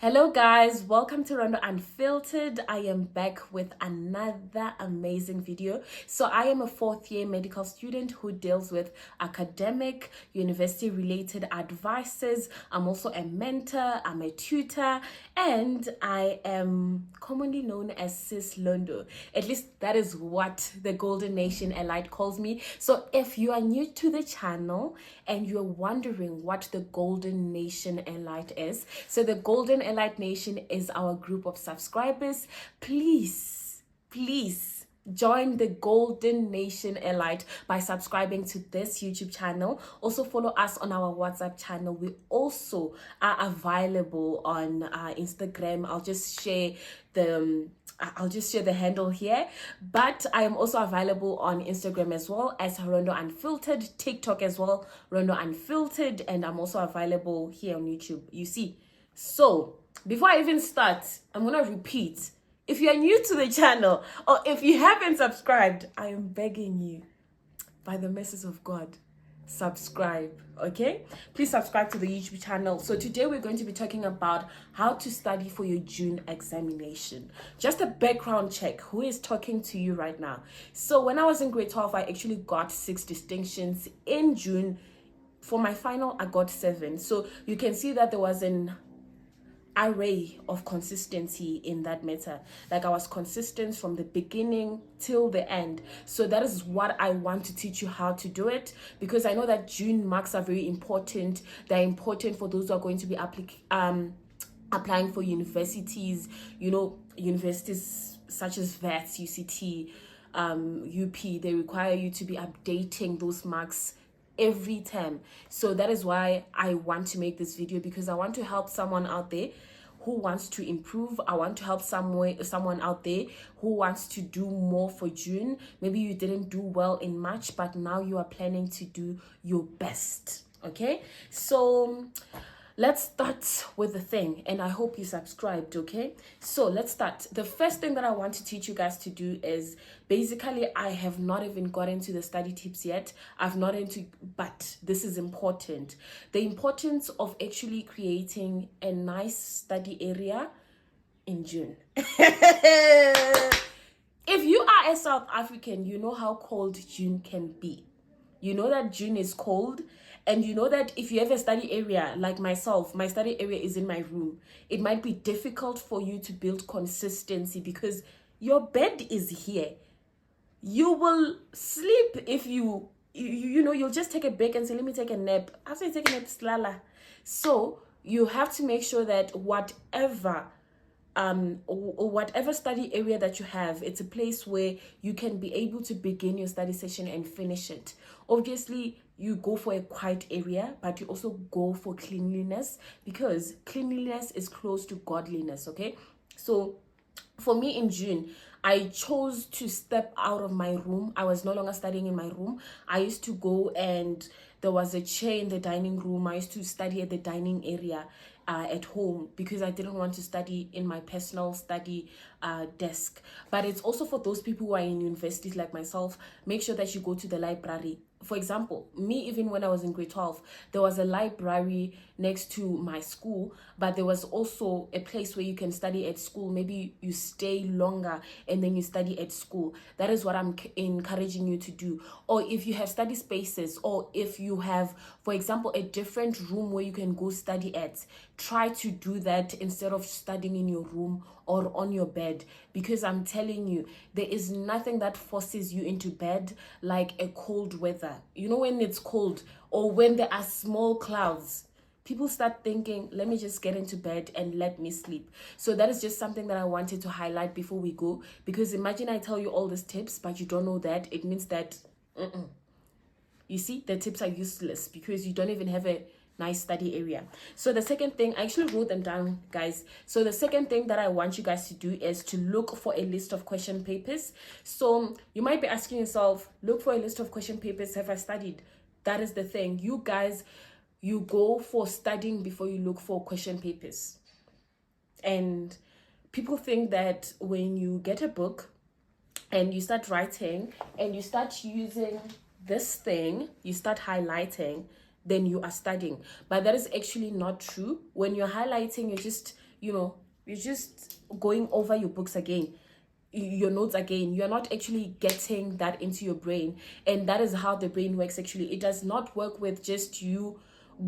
Hello guys, welcome to Londounfiltered. I am back with another amazing video. So I am a fourth year medical student who deals with academic, university related advices. I'm also a mentor, I'm a tutor, and I am commonly known as Sis Londo. At least that is what the Golden Nation Elite calls me. So if you are new to the channel and you're wondering what the Golden Nation Elite is, so the Golden Elite Nation is our group of subscribers. Please join the Golden Nation Elite by subscribing to this YouTube channel. Also follow us on our WhatsApp channel. We also are available on Instagram. I'll just share the handle here, but I am also available on Instagram as well as Londounfiltered, TikTok as well, Londounfiltered, and I'm also available here on YouTube. You see. So before I even start, I'm gonna repeat. If you're new to the channel or if you haven't subscribed, I am begging you, by the mercies of God, subscribe. Okay, please subscribe to the YouTube channel. So today we're going to be talking about how to study for your June examination. Just a background check, who is talking to you right now? So when I was in grade 12, I actually got 6 distinctions in June. For my final, I got 7. So you can see that there was an array of consistency in that matter. Like, I was consistent from the beginning till the end. So that is what I want to teach you how to do it, because I know that June marks are very important. They're important for those who are going to be applying for universities, universities such as VETS, UCT, UP. They require you to be updating those marks every term. So that is why I want to make this video, because I want to help someone out there who wants to improve. I want to help someone out there who wants to do more for June. Maybe you didn't do well in March, but now you are planning to do your best. Okay, so let's start with the thing, and I hope you subscribed. Okay, so let's start. The first thing that I want to teach you guys to do is, basically, I have not even got into the study tips yet. But this is important. The importance of actually creating a nice study area in June. If you are a South African, you know how cold June can be. You know that June is cold. And you know that if you have a study area like myself, my study area is in my room. It might be difficult for you to build consistency because your bed is here. You will sleep if you'll just take a break and say, let me take a nap. After you take a nap, slala. So you have to make sure that whatever study area that you have, it's a place where you can be able to begin your study session and finish it. Obviously, you go for a quiet area, but you also go for cleanliness, because cleanliness is close to godliness. Okay, so for me in June, I chose to step out of my room. I was no longer studying in my room. I used to go, and there was a chair in the dining room. I used to study at the dining area at home, because I didn't want to study in my personal study desk. But it's also for those people who are in universities like myself. Make sure that you go to the library. For example, me, even when I was in grade 12, there was a library next to my school, but there was also a place where you can study at school. Maybe you stay longer and then you study at school. That is what I'm encouraging you to do. Or if you have study spaces, or if you have, for example, a different room where you can go study at, try to do that instead of studying in your room or on your bed, because I'm telling you, there is nothing that forces you into bed like a cold weather. You know, when it's cold or when there are small clouds, people start thinking, let me just get into bed and let me sleep. So that is just something that I wanted to highlight before we go, because imagine I tell you all these tips, but you don't know that. It means that, you see, the tips are useless because you don't even have a nice study area. So the second thing, I actually wrote them down, guys. So the second thing that I want you guys to do is to look for a list of question papers. So you might be asking yourself, look for a list of question papers. Have I studied? That is the thing. You guys, you go for studying before you look for question papers. And people think that when you get a book and you start writing and you start using this thing, you start highlighting, then you are studying. But that is actually not true. When you're highlighting, you're just going over your books again, your notes again. You're not actually getting that into your brain. And that is how the brain works. Actually, it does not work with just you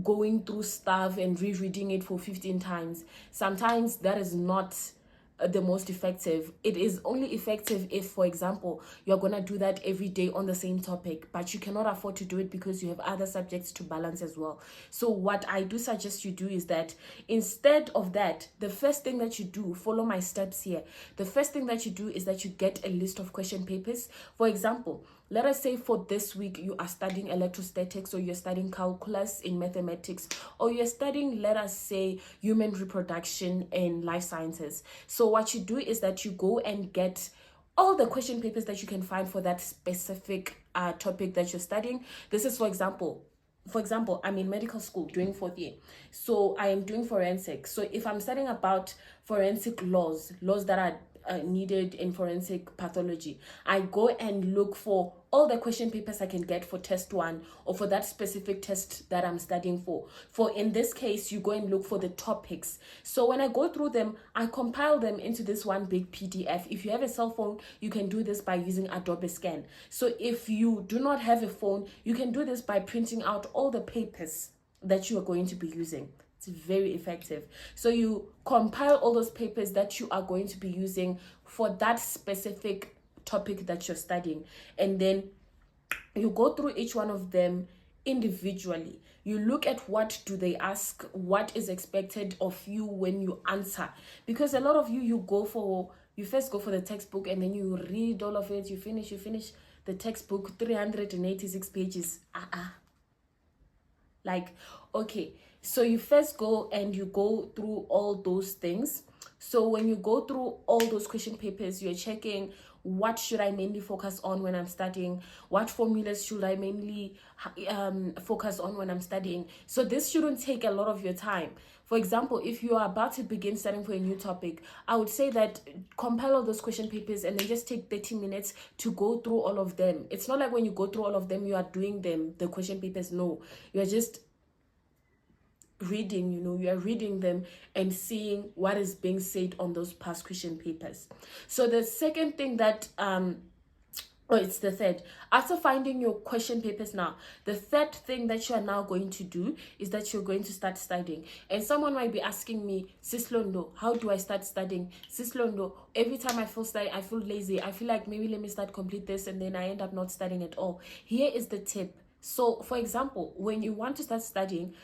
going through stuff and rereading it for 15 times. Sometimes that is not the most effective. It is only effective if, for example, you're gonna do that every day on the same topic, but you cannot afford to do it because you have other subjects to balance as well. So what I do suggest you do is that instead of that, the first thing that you do, follow my steps here. The first thing that you do is that you get a list of question papers. For example, let us say for this week you are studying electrostatics, or you're studying calculus in mathematics, or you're studying, let us say, human reproduction in life sciences. So what you do is that you go and get all the question papers that you can find for that specific topic that you're studying. This is, for example, I'm in medical school doing 4th year. So I am doing forensic. So if I'm studying about forensic laws that are needed in forensic pathology, I go and look for all the question papers I can get for test 1, or for that specific test that I'm studying for. For in this case, you go and look for the topics. So when I go through them, I compile them into this one big PDF. If you have a cell phone, you can do this by using Adobe Scan. So if you do not have a phone, you can do this by printing out all the papers that you are going to be using. It's very effective. So you compile all those papers that you are going to be using for that specific topic that you're studying, and then you go through each one of them individually. You look at what do they ask, what is expected of you when you answer, because a lot of you first go for the textbook, and then you read all of it, you finish the textbook, 386 pages. Like, okay, so you first go and you go through all those things. So when you go through all those question papers, you're checking, what should I mainly focus on when I'm studying? What formulas should I mainly focus on when I'm studying? So this shouldn't take a lot of your time. For example, if you are about to begin studying for a new topic, I would say that compile all those question papers and then just take 30 minutes to go through all of them. It's not like when you go through all of them, you are doing the question papers. No, you're just reading, you are reading them and seeing what is being said on those past question papers. So the second thing that it's the third. After finding your question papers now, the third thing that you are now going to do is that you're going to start studying. And someone might be asking me, Sis Londo, how do I start studying? Sis Londo, every time I feel lazy. I feel like maybe let me complete this, and then I end up not studying at all. Here is the tip. So, for example, when you want to start studying,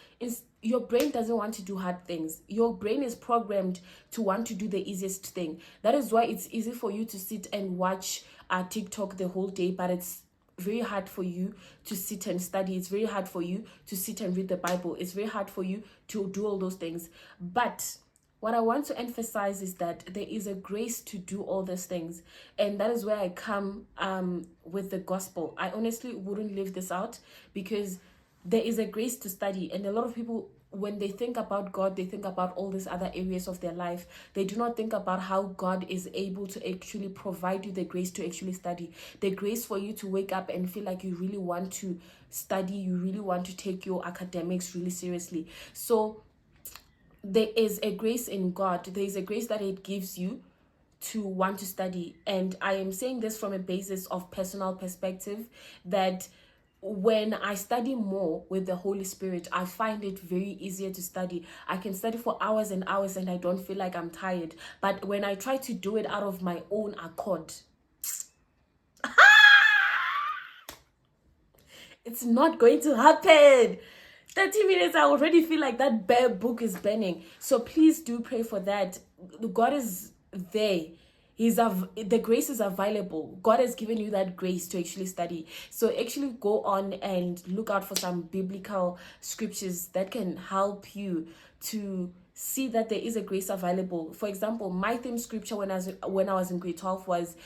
your brain doesn't want to do hard things. Your brain is programmed to want to do the easiest thing. That is why it's easy for you to sit and watch TikTok the whole day, but it's very hard for you to sit and study. It's very hard for you to sit and read the Bible. It's very hard for you to do all those things. But what I want to emphasize is that there is a grace to do all these things. And that is where I come with the gospel. I honestly wouldn't leave this out, because there is a grace to study. And a lot of people, when they think about God, they think about all these other areas of their life. They do not think about how God is able to actually provide you the grace to actually study. The grace for you to wake up and feel like you really want to study. You really want to take your academics really seriously. So there is a grace in God. There is a grace that it gives you to want to study. And I am saying this from a basis of personal perspective, that when I study more with the Holy Spirit, I find it very easier to study. I can study for hours and hours and I don't feel like I'm tired. But when I try to do it out of my own accord, it's not going to happen. 30 minutes, I already feel like that bare book is burning. So please do pray for that. God is there. The grace is available. God has given you that grace to actually study. So actually go on and look out for some biblical scriptures that can help you to see that there is a grace available. For example, my theme scripture when I was in grade 12 was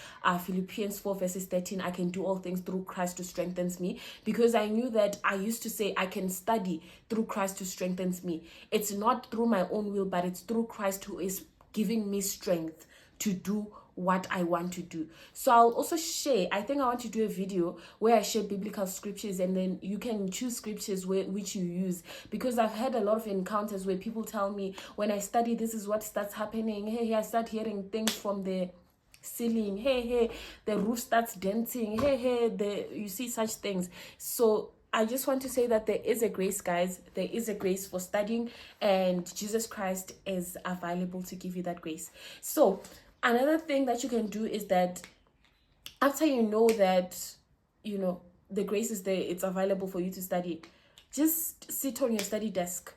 Philippians 4 verses 13. I can do all things through Christ who strengthens me, because I knew that I used to say I can study through Christ who strengthens me. It's not through my own will, but it's through Christ who is giving me strength to do what I want to do. So I'll also share, I think I want to do a video where I share biblical scriptures, and then you can choose scriptures which you use, because I've had a lot of encounters where people tell me, when I study, this is what starts happening. Hey, I start hearing things from the ceiling. Hey, the roof starts dancing. Hey, you see such things. So I just want to say that there is a grace, guys. There is a grace for studying, and Jesus Christ is available to give you that grace. So another thing that you can do is that after you know that, the grace is there, it's available for you to study, just sit on your study desk,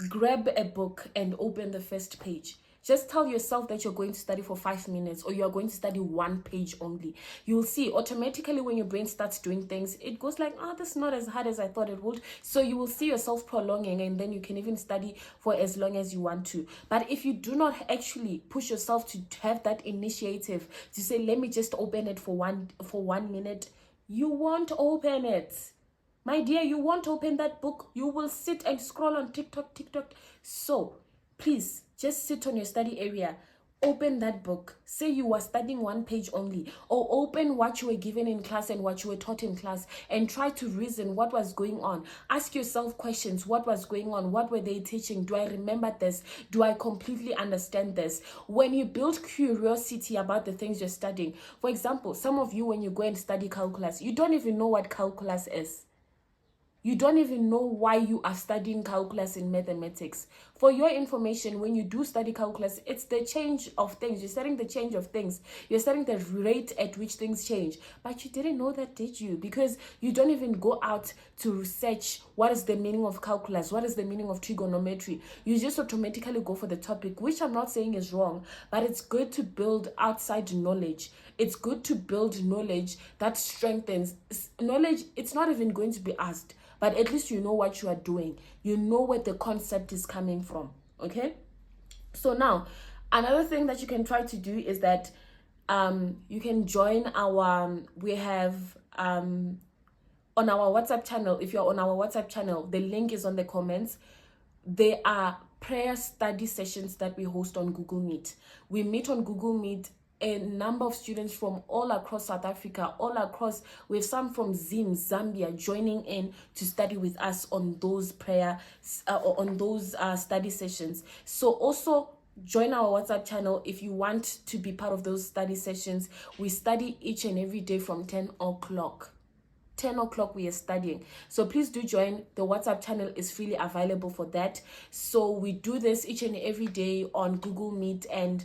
grab a book and open the first page. Just tell yourself that you're going to study for 5 minutes, or you're going to study one page only. You'll see automatically when your brain starts doing things, it goes like, this is not as hard as I thought it would. So you will see yourself prolonging, and then you can even study for as long as you want to. But if you do not actually push yourself to have that initiative to say, let me just open it for 1 minute, you won't open it. My dear, you won't open that book. You will sit and scroll on TikTok. So please, just sit on your study area, open that book, say you are studying one page only, or open what you were given in class and what you were taught in class, and try to reason what was going on. Ask yourself questions. What was going on? What were they teaching? Do I remember this? Do I completely understand this? When you build curiosity about the things you're studying, for example, some of you, when you go and study calculus, you don't even know what calculus is. You don't even know why you are studying calculus in mathematics. For your information, when you do study calculus, it's the change of things. You're studying the change of things. You're studying the rate at which things change. But you didn't know that, did you? Because you don't even go out to research what is the meaning of calculus, what is the meaning of trigonometry. You just automatically go for the topic, which I'm not saying is wrong, but it's good to build outside knowledge. It's good to build knowledge that strengthens knowledge. It's not even going to be asked, but at least you know what you are doing. You know where the concept is coming from, okay? So now, another thing that you can try to do is that you can join our, we have, on our WhatsApp channel, if you're on our WhatsApp channel, the link is on the comments. There are prayer study sessions that we host on Google Meet. We meet on Google Meet, a number of students from all across South Africa, we have some from Zambia joining in to study with us on those study sessions. So also join our WhatsApp channel if you want to be part of those study sessions. We study each and every day from 10 o'clock. 10 o'clock we are studying. So please do join. The WhatsApp channel is freely available for that. So we do this each and every day on Google Meet, and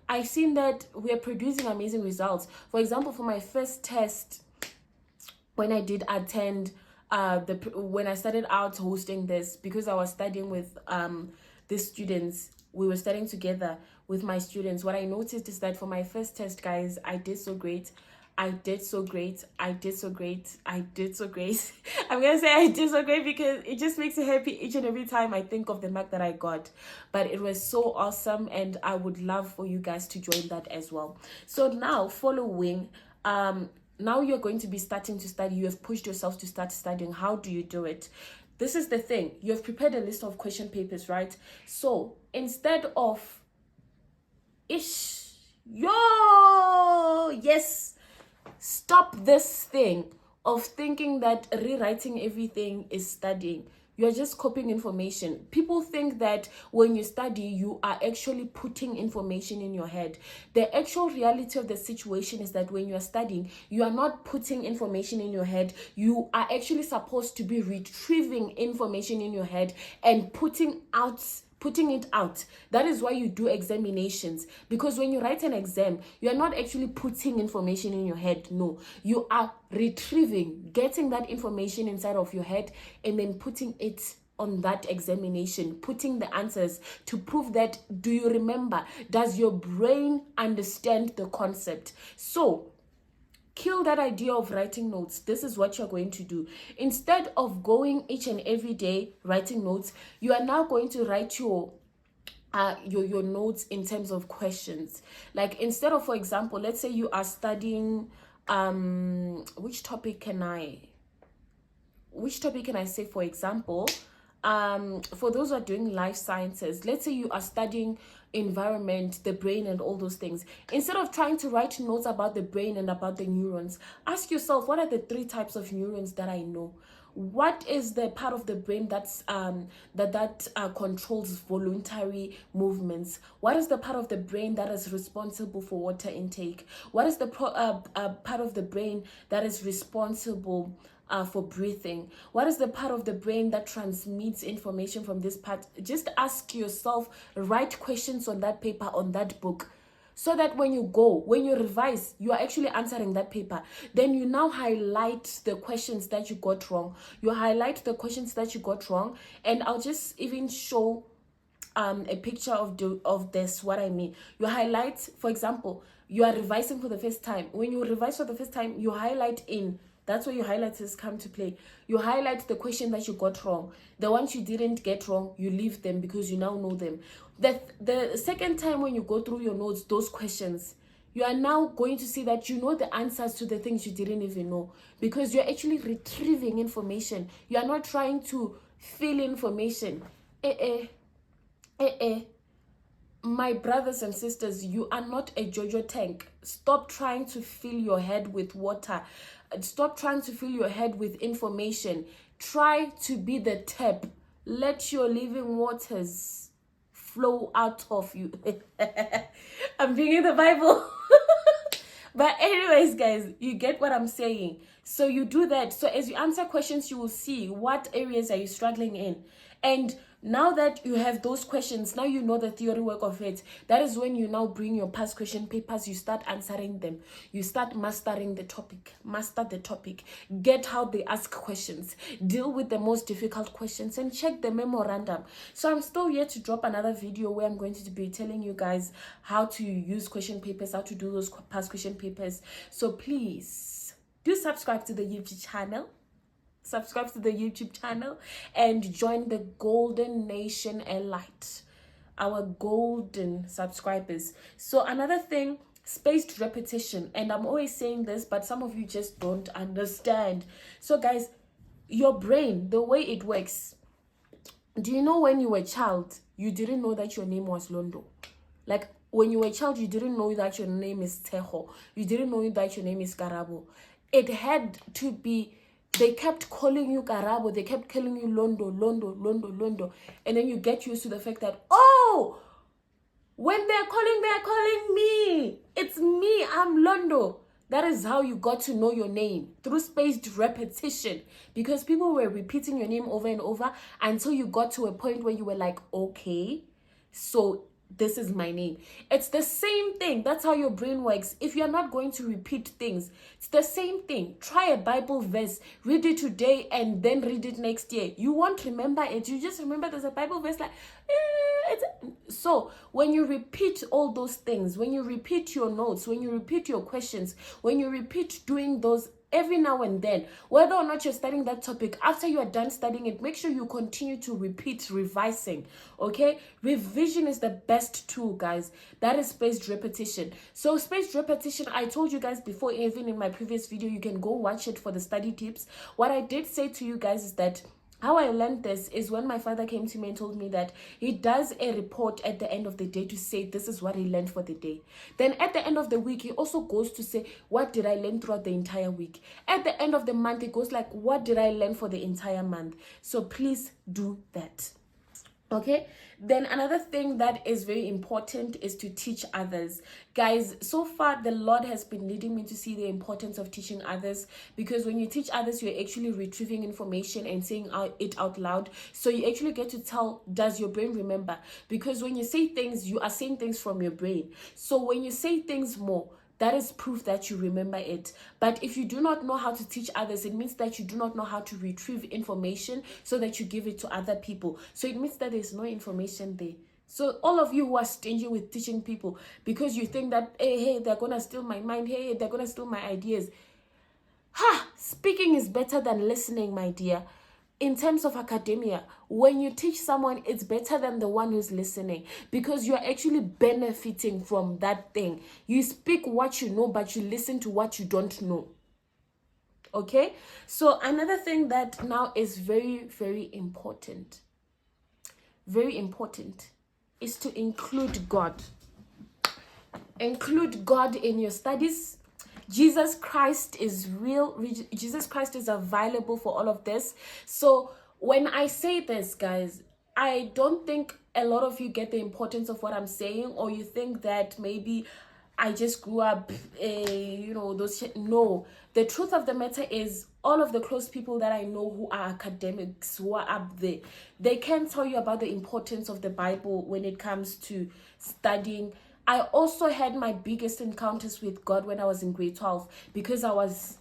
I've seen that we are producing amazing results. For example, for my first test, when I did attend, when I started out hosting this, because I was studying with the students, we were studying together with my students. What I noticed is that for my first test, guys, I did so great. I'm gonna say I did so great because it just makes me happy each and every time I think of the mark that I got. But it was so awesome, and I would love for you guys to join that as well. So now, following, now you're going to be starting to study. You have pushed yourself to start studying. How do you do it? This is the thing. You have prepared a list of question papers, right? So instead of stop this thing of thinking that rewriting everything is studying. You're just copying information. People think that when you study, you are actually putting information in your head. The actual reality of the situation is that when you are studying, you are not putting information in your head. You are actually supposed to be retrieving information in your head and putting it out. That is why you do examinations, because when you write an exam, you are not actually putting information in your head. No, you are retrieving, getting that information inside of your head, and then putting it on that examination, putting the answers to prove that, do you remember? Does your brain understand the concept? So kill that idea of writing notes. This is what you're going to do. Instead of going each and every day writing notes, you are now going to write your notes in terms of questions. Like, instead of, for example, let's say you are studying which topic can I say, for example, for those who are doing life sciences, let's say you are studying environment, the brain, and all those things, instead of trying to write notes about the brain and about the neurons, ask yourself, what are the 3 types of neurons that I know? What is the part of the brain that's controls voluntary movements? What is the part of the brain that is responsible for water intake? What is the part of the brain that is responsible for breathing? What is the part of the brain that transmits information from this part? Just ask yourself, write questions on that paper, on that book, so that when you revise, you are actually answering that paper. Then you now highlight the questions that you got wrong. You highlight the questions that you got wrong, and I'll just even show a picture of this, what I mean. You highlight, for example, you are revising for the first time. When you revise for the first time, you highlight in. That's where your highlighters come to play. You highlight the question that you got wrong. The ones you didn't get wrong, you leave them because you now know them. The second time when you go through your notes, those questions, you are now going to see that you know the answers to the things you didn't even know, because you're actually retrieving information. You are not trying to fill information. My brothers and sisters, you are not a Jojo tank. Stop trying to fill your head with water. Stop trying to fill your head with information. Try to be the tap. Let your living waters flow out of you. I'm reading the Bible. But anyways, guys, you get what I'm saying. So you do that. So as you answer questions, you will see what areas are you struggling in. And now that you have those questions, now you know the theory work of it. That is when you now bring your past question papers, you start answering them. You start mastering the topic. Master the topic. Get how they ask questions. Deal with the most difficult questions and check the memorandum. So I'm still here to drop another video where I'm going to be telling you guys how to use question papers, how to do those past question papers. So please do subscribe to the YouTube channel. Subscribe to the YouTube channel and join the Golden Nation Elite, our golden subscribers. So another thing, spaced repetition, and I'm always saying this, but some of you just don't understand. So guys, your brain, the way it works, do you know when you were a child, you didn't know that your name was Londo? Like when you were a child, you didn't know that your name is Teho. You didn't know that your name is Karabo. It had to be, they kept calling you Karabo, they kept calling you Londo. And then you get used to the fact that, oh, when they're calling me. It's me, I'm Londo. That is how you got to know your name, through spaced repetition. Because people were repeating your name over and over until you got to a point where you were like, okay, so this is my name. It's the same thing. That's how your brain works. If you're not going to repeat things, it's the same thing. Try a Bible verse, read it today and then read it next year. You won't remember it. You just remember there's a Bible verse like, so when you repeat all those things, when you repeat your notes, when you repeat your questions, when you repeat doing those every now and then, whether or not you're studying that topic, after you are done studying it, make sure you continue to repeat revising. Okay, revision is the best tool, guys. That is spaced repetition. So spaced repetition, I told you guys before, even in my previous video, you can go watch it for the study tips. What I did say to you guys is that how I learned this is when my father came to me and told me that he does a report at the end of the day to say this is what he learned for the day. Then at the end of the week, he also goes to say, what did I learn throughout the entire week? At the end of the month, he goes like, what did I learn for the entire month? So please do that. Okay, then another thing that is very important is to teach others. Guys, so far the Lord has been leading me to see the importance of teaching others, because when you teach others, you're actually retrieving information and saying it out loud. So you actually get to tell, does your brain remember? Because when you say things, you are saying things from your brain. So when you say things more, that is proof that you remember it. But if you do not know how to teach others, it means that you do not know how to retrieve information so that you give it to other people. So it means that there's no information there. So all of you who are stingy with teaching people because you think that, hey, they're going to steal my mind. Hey, they're going to steal my ideas. Speaking is better than listening, my dear. In terms of academia, when you teach someone, it's better than the one who's listening, because you're actually benefiting from that thing. You speak what you know, but you listen to what you don't know. Okay? So another thing that now is very, very important very important, is to include God. Include God in your studies. Jesus Christ is real. Jesus Christ is available for all of this. So when I say this, guys, I don't think a lot of you get the importance of what I'm saying, or you think that maybe I just grew up, those shit. No, the truth of the matter is, all of the close people that I know who are academics, who are up there, they can tell you about the importance of the Bible when it comes to studying. I also had my biggest encounters with God when I was in grade 12, because I was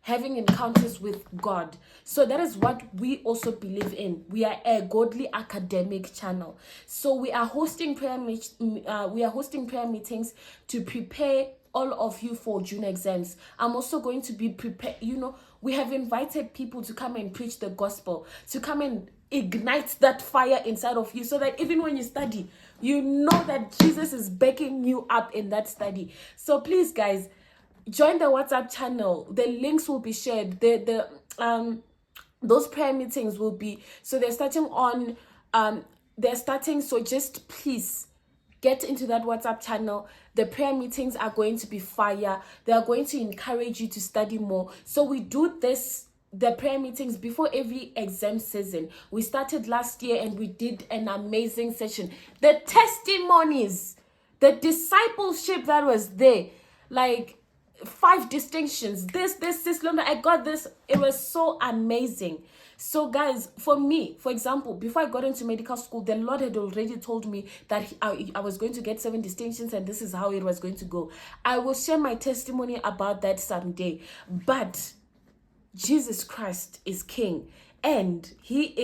having encounters with God. So that is what we also believe in. We are a godly academic channel. So we are hosting prayer meetings to prepare all of you for June exams. I'm also going to be prepared. We have invited people to come and preach the gospel, to come and ignite that fire inside of you, so that even when you study, you know that Jesus is backing you up in that study. So please, guys, join the WhatsApp channel. The links will be shared. Those prayer meetings will be, so so just please get into that WhatsApp channel. The prayer meetings are going to be fire. They are going to encourage you to study more. So we do the prayer meetings before every exam season. We started last year and we did an amazing session. The testimonies, the discipleship that was there, like 5 distinctions, this London, I got this. It was so amazing. So guys, for me, for example, before I got into medical school, the Lord had already told me that I was going to get 7 distinctions, and this is how it was going to go. I will share my testimony about that someday. But Jesus Christ is King, and he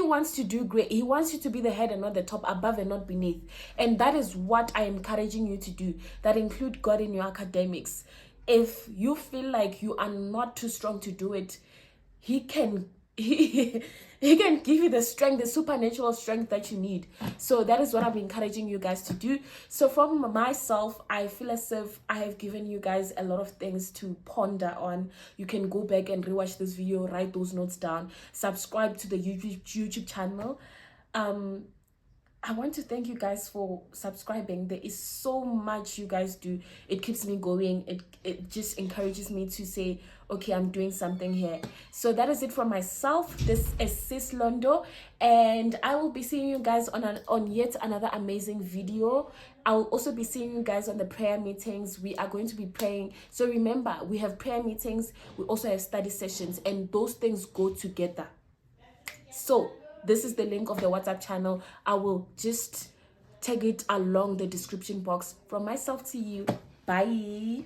wants to do great. He wants you to be the head and not the top, above and not beneath. And that is what I am encouraging you to do. That include God in your academics. If you feel like you are not too strong to do it, he can give you the strength, the supernatural strength that you need. So that is what I'm encouraging you guys to do. So from myself, I feel as if I have given you guys a lot of things to ponder on. You can go back and rewatch this video, write those notes down, subscribe to the YouTube channel. I want to thank you guys for subscribing. There is so much you guys do. It keeps me going. It just encourages me to say, okay, I'm doing something here. So that is it from myself. This is Sis Londo, and I will be seeing you guys on yet another amazing video. I will also be seeing you guys on the prayer meetings. We are going to be praying. So remember, we have prayer meetings. We also have study sessions, and those things go together. So this is the link of the WhatsApp channel. I will just tag it along the description box. From myself to you, bye.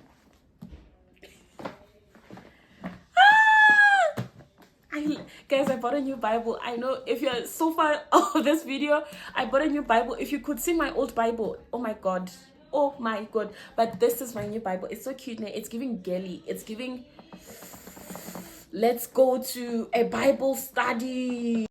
Guys, I bought a new Bible. I know if you're so far of this video, I bought a new Bible. If you could see my old Bible, oh my god, but this is my new Bible. It's so cute. It's giving girly. It's giving, let's go to a Bible study.